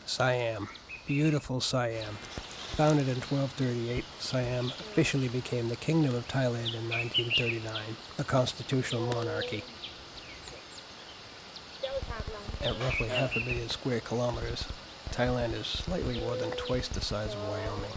Siam. Beautiful Siam. Founded in 1238, Siam officially became the Kingdom of Thailand in 1939, a constitutional monarchy. At roughly 500,000 square kilometers, Thailand is slightly more than twice the size of Wyoming.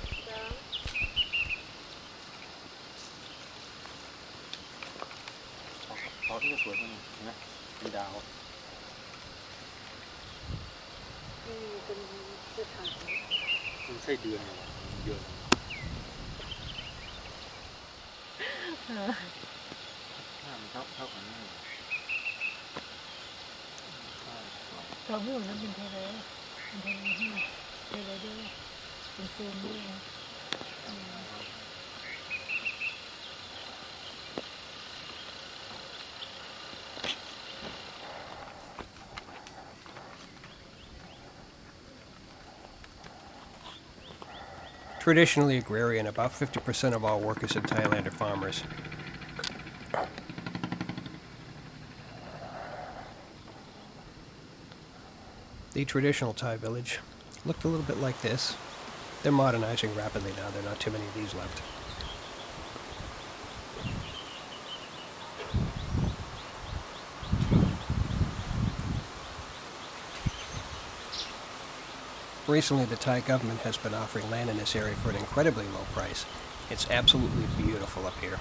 Traditionally agrarian, about 50% of all workers in Thailand are farmers. The traditional Thai village looked a little bit like this. They're modernizing rapidly now, there are not too many of these left. Recently, the Thai government has been offering land in this area for an incredibly low price. It's absolutely beautiful up here.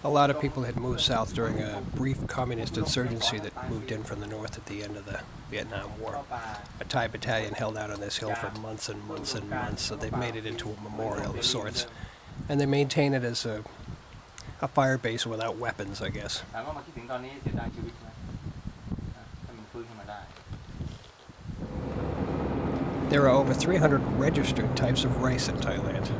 A lot of people had moved south during a brief communist insurgency that moved in from the north at the end of the Vietnam War. A Thai battalion held out on this hill for months and months and months, so they've made it into a memorial of sorts. And they maintain it as a fire base without weapons, I guess. There are over 300 registered types of rice in Thailand.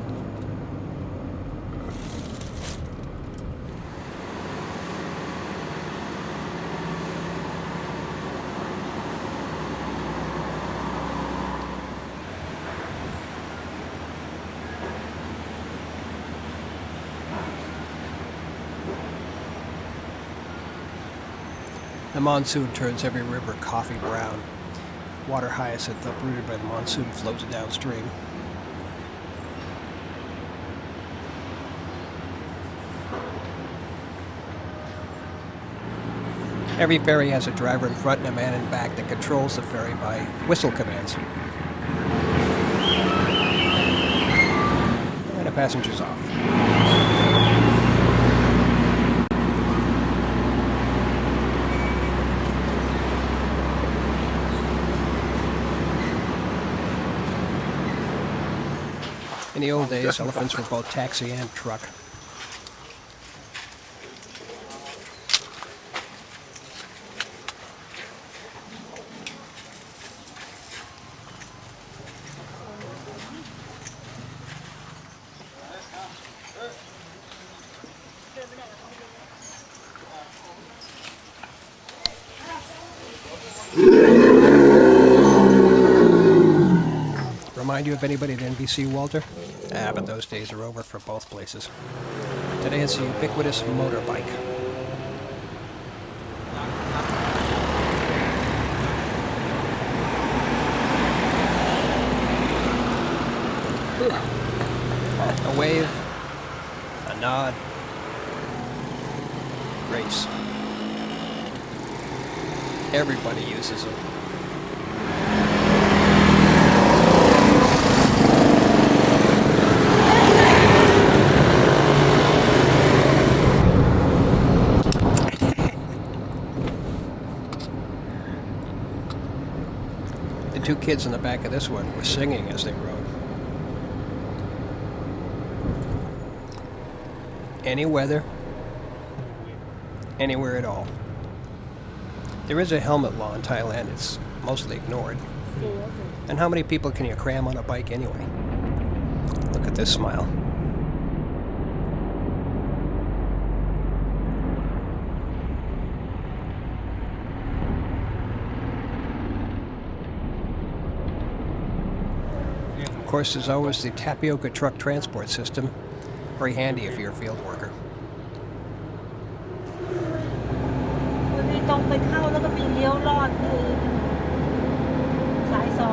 The monsoon turns every river coffee brown. Water hyacinth uprooted by the monsoon floats downstream. Every ferry has a driver in front and a man in back that controls the ferry by whistle commands. And the passenger's off. In the old days, elephants were both taxi and truck. Remind you of anybody at NBC, Walter? But those days are over for both places. Today it's a ubiquitous motorbike. A wave, a nod, race. Everybody uses them. Two kids in the back of this one were singing as they rode. Any weather, anywhere at all. There is a helmet law in Thailand. It's mostly ignored. And how many people can you cram on a bike anyway? Look at this smile. Of course, there's always the tapioca truck transport system. Very handy if you're a field worker. งไปเข้าแล้วก็มีเลี้ยวลอดคือสาย2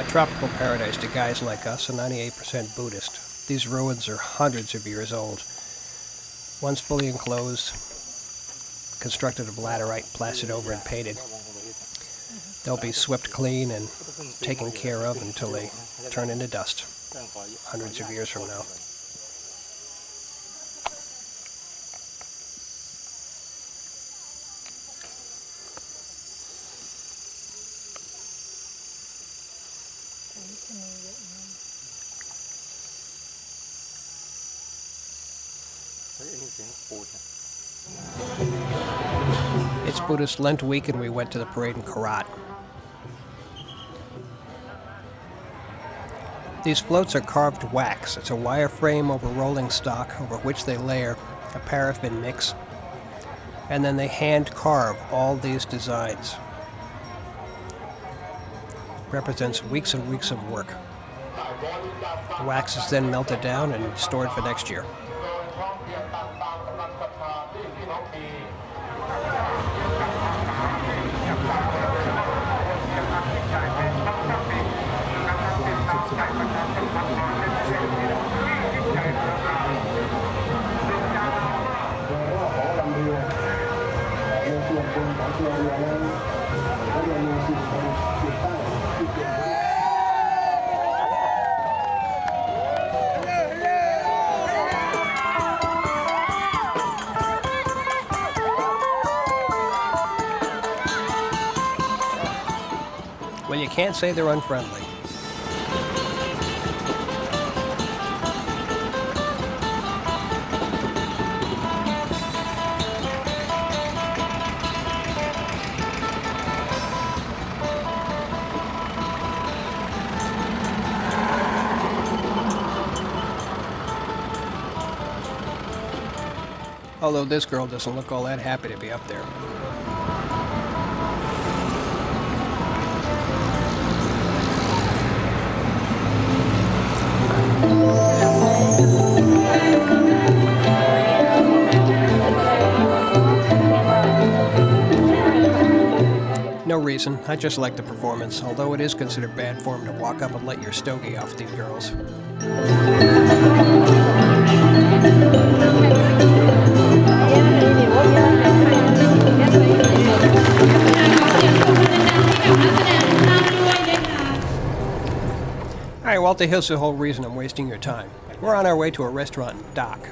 A tropical paradise to guys like us, a 98% Buddhist. These ruins are hundreds of years old. Once fully enclosed, constructed of laterite, plastered over and painted. They'll be swept clean and taken care of until they turn into dust, hundreds of years from now. It's Buddhist Lent week and we went to the parade in Karat. These floats are carved wax. It's a wire frame over rolling stock over which they layer a paraffin mix, and then they hand carve all these designs. Represents weeks and weeks of work. The wax is then melted down and stored for next year. Well, you can't say they're unfriendly. Although this girl doesn't look all that happy to be up there. No reason, I just like the performance, although it is considered bad form to walk up and let your stogie off these girls. Alright, Walter, here's the whole reason I'm wasting your time. We're on our way to a restaurant in Dock.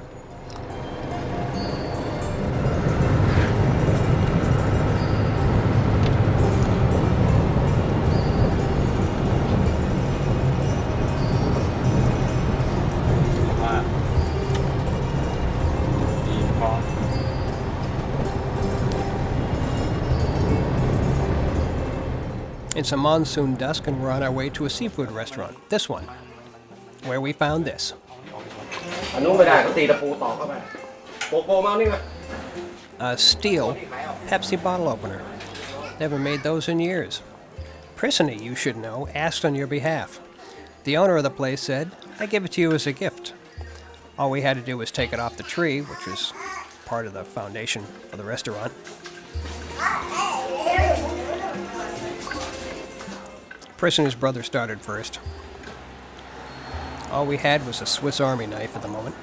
It's a monsoon dusk and we're on our way to a seafood restaurant. This one, where we found this. A steel Pepsi bottle opener. Never made those in years. Prissany, you should know, asked on your behalf. The owner of the place said, I give it to you as a gift. All we had to do was take it off the tree, which was part of the foundation for the restaurant. Prissany's brother started first. All we had was a Swiss Army knife at the moment.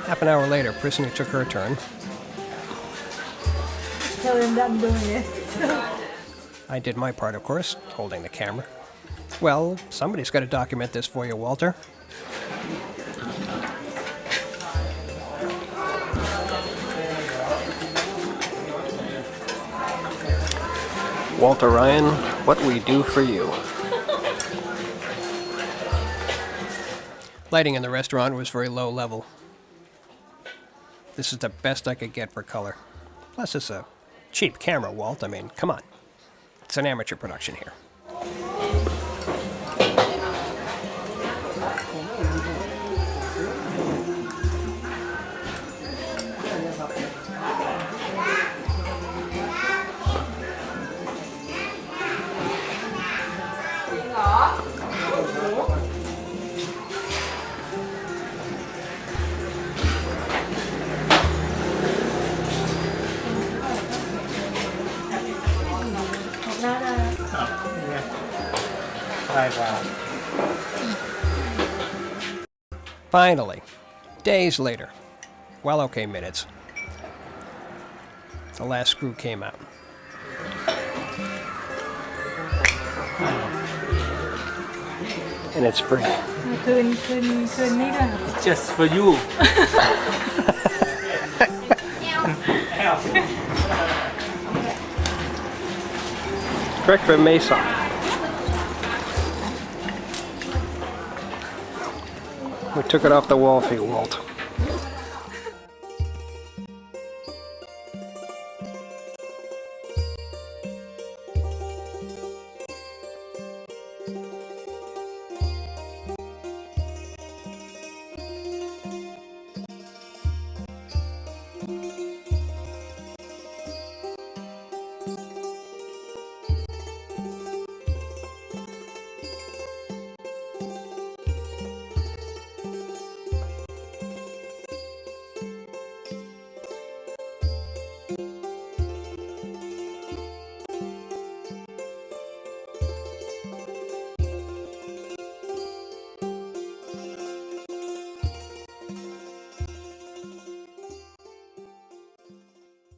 Half an hour later, Prissany took her turn. Tell him that I'm doing it. I did my part, of course, holding the camera. Well, somebody's got to document this for you, Walter. Walter Ryan, what we do for you. Lighting in the restaurant was very low level. This is the best I could get for color. Plus, it's a cheap camera, Walt. I mean, come on. It's an amateur production here. Finally, days later, well, okay, minutes, the last screw came out. And it's free. คืนนี้ด้วย Just for you. Correct for Mesa. We took it off the wall for you, Walt.